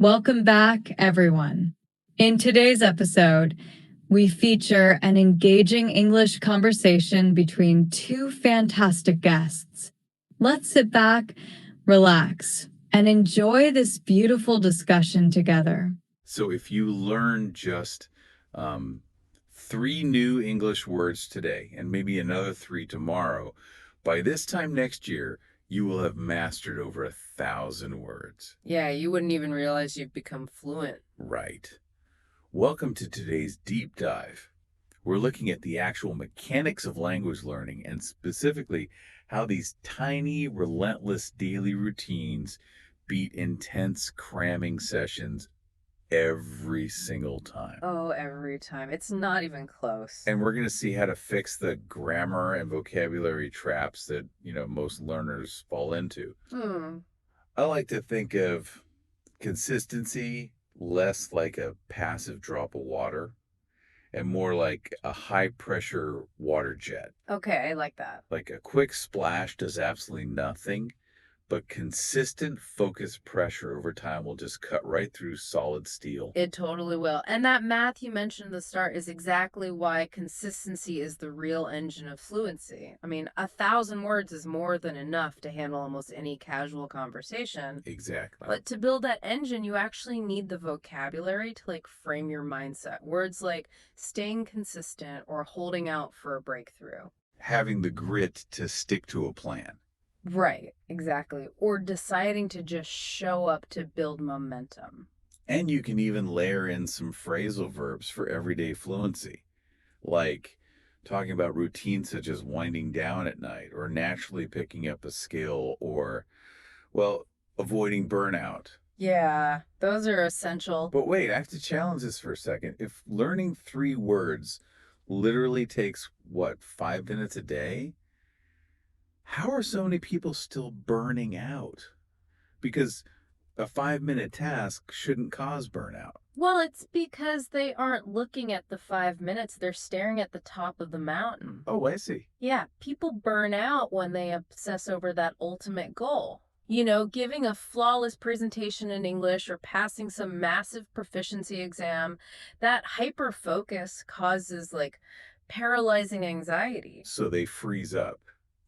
Welcome back, everyone. In today's episode, we feature an engaging English conversation between two fantastic guests. Let's sit back, relax, and enjoy this beautiful discussion together. So if you learn just three new English words today and maybe another three tomorrow, by this time next year, you will have mastered over 1,000 words. Yeah, you wouldn't even realize you've become fluent. Right. Welcome to today's deep dive. We're looking at the actual mechanics of language learning and specifically how these tiny, relentless daily routines beat intense cramming sessions every single time. Oh, every time. It's not even close. And we're going to see how to fix the grammar and vocabulary traps that, most learners fall into. I like to think of consistency less like a passive drop of water and more like a high pressure water jet. Okay, I like that. Like a quick splash does absolutely nothing, but consistent focused pressure over time will just cut right through solid steel. It totally will. And that math you mentioned at the start is exactly why consistency is the real engine of fluency. I mean, 1,000 words is more than enough to handle almost any casual conversation. Exactly. But to build that engine, you actually need the vocabulary to frame your mindset. Words like staying consistent or holding out for a breakthrough. Having the grit to stick to a plan. Right, exactly. Or deciding to just show up to build momentum. And you can even layer in some phrasal verbs for everyday fluency, like talking about routines such as winding down at night or naturally picking up a skill or, avoiding burnout. Yeah, those are essential. But wait, I have to challenge this for a second. If learning three words literally takes, 5 minutes a day? How are so many people still burning out? Because a 5-minute task shouldn't cause burnout. Well, it's because they aren't looking at the 5 minutes. They're staring at the top of the mountain. Oh, I see. Yeah, people burn out when they obsess over that ultimate goal. Giving a flawless presentation in English or passing some massive proficiency exam, that hyper focus causes paralyzing anxiety. So they freeze up.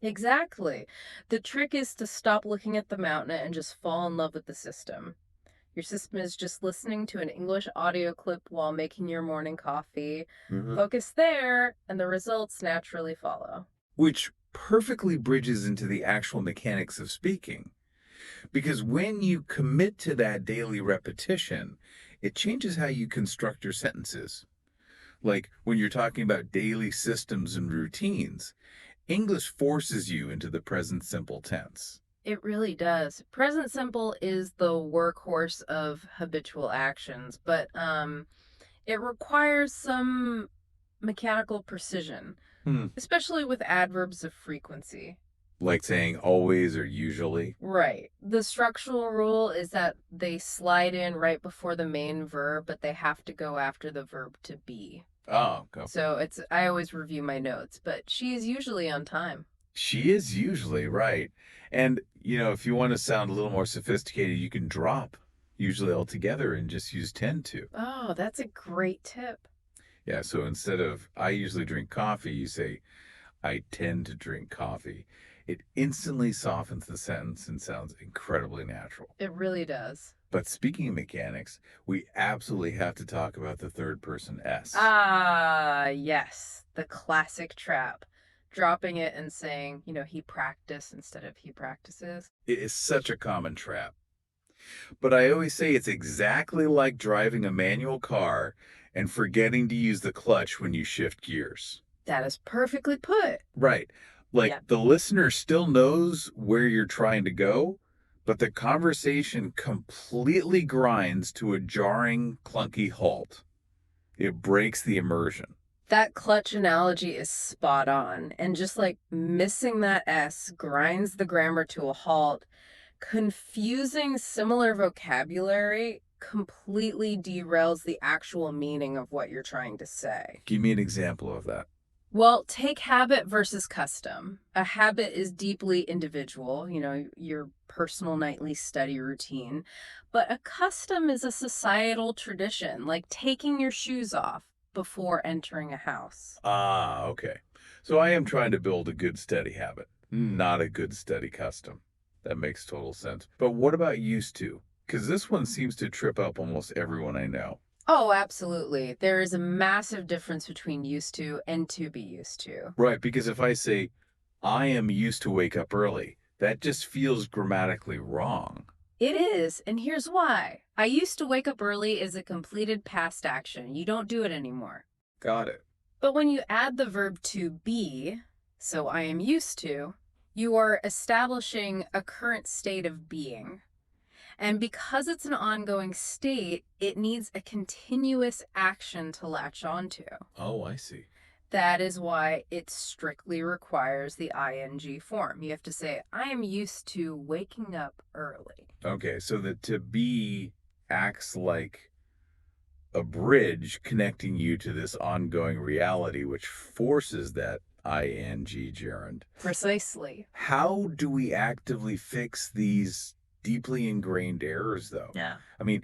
Exactly. The trick is to stop looking at the mountain and just fall in love with the system. Your system is just listening to an English audio clip while making your morning coffee. Focus there, and the results naturally follow. Which perfectly bridges into the actual mechanics of speaking. Because when you commit to that daily repetition, it changes how you construct your sentences. Like when you're talking about daily systems and routines, English forces you into the present simple tense. It really does. Present simple is the workhorse of habitual actions, but it requires some mechanical precision, especially with adverbs of frequency. Like saying always or usually. Right. The structural rule is that they slide in right before the main verb, but they have to go after the verb to be. Oh, okay. So I always review my notes, but she is usually on time. She is usually right. And, if you want to sound a little more sophisticated, you can drop usually altogether and just use tend to. Oh, that's a great tip. Yeah, so instead of I usually drink coffee, you say I tend to drink coffee. It instantly softens the sentence and sounds incredibly natural. It really does. But speaking of mechanics, we absolutely have to talk about the third person S. Ah, yes. The classic trap. Dropping it and saying, he practiced instead of he practices. It is such a common trap. But I always say it's exactly like driving a manual car and forgetting to use the clutch when you shift gears. That is perfectly put. Right. The listener still knows where you're trying to go, but the conversation completely grinds to a jarring, clunky halt. It breaks the immersion. That clutch analogy is spot on. And just missing that S grinds the grammar to a halt. Confusing similar vocabulary completely derails the actual meaning of what you're trying to say. Give me an example of that. Well, take habit versus custom. A habit is deeply individual, your personal nightly study routine. But a custom is a societal tradition, like taking your shoes off before entering a house. Ah, okay. So I am trying to build a good study habit, not a good study custom. That makes total sense. But what about used to? Because this one seems to trip up almost everyone I know. Oh, absolutely. There is a massive difference between used to and to be used to. Right, because if I say, I am used to wake up early, that just feels grammatically wrong. It is, and here's why. I used to wake up early is a completed past action. You don't do it anymore. Got it. But when you add the verb to be, so I am used to, you are establishing a current state of being. And because it's an ongoing state, it needs a continuous action to latch onto. Oh, I see. That is why it strictly requires the ing form. You have to say, I am used to waking up early. Okay, so the to be acts like a bridge connecting you to this ongoing reality, which forces that ing gerund. Precisely. How do we actively fix these deeply ingrained errors, though? Yeah. I mean,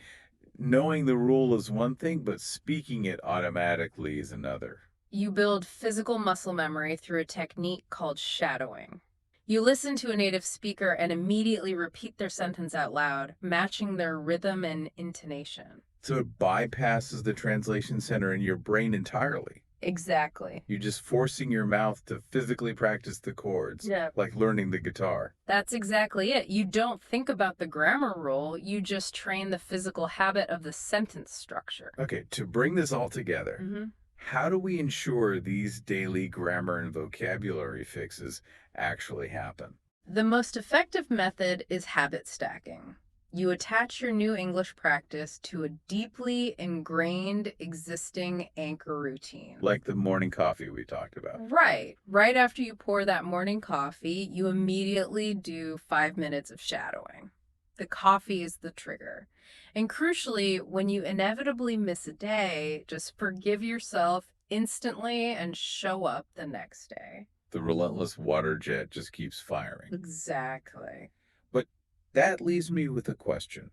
knowing the rule is one thing, but speaking it automatically is another. You build physical muscle memory through a technique called shadowing. You listen to a native speaker and immediately repeat their sentence out loud, matching their rhythm and intonation. So it bypasses the translation center in your brain entirely. Exactly. You're just forcing your mouth to physically practice the chords, Yeah. like learning the guitar. That's exactly it. You don't think about the grammar rule, you just train the physical habit of the sentence structure. Okay, to bring this all together, Mm-hmm. how do we ensure these daily grammar and vocabulary fixes actually happen? The most effective method is habit stacking. You attach your new English practice to a deeply ingrained existing anchor routine. Like the morning coffee we talked about. Right. Right after you pour that morning coffee, you immediately do 5 minutes of shadowing. The coffee is the trigger. And crucially, when you inevitably miss a day, just forgive yourself instantly and show up the next day. The relentless water jet just keeps firing. Exactly. But that leaves me with a question.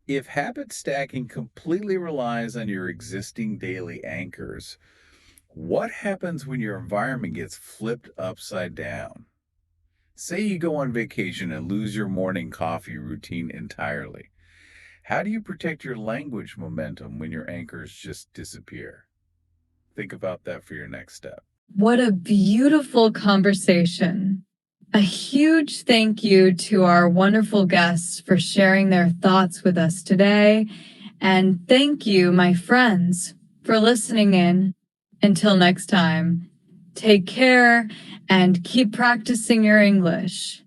If habit stacking completely relies on your existing daily anchors, what happens when your environment gets flipped upside down? Say you go on vacation and lose your morning coffee routine entirely. How do you protect your language momentum when your anchors just disappear? Think about that for your next step. What a beautiful conversation. A huge thank you to our wonderful guests for sharing their thoughts with us today. And thank you, my friends, for listening in. Until next time, take care and keep practicing your English.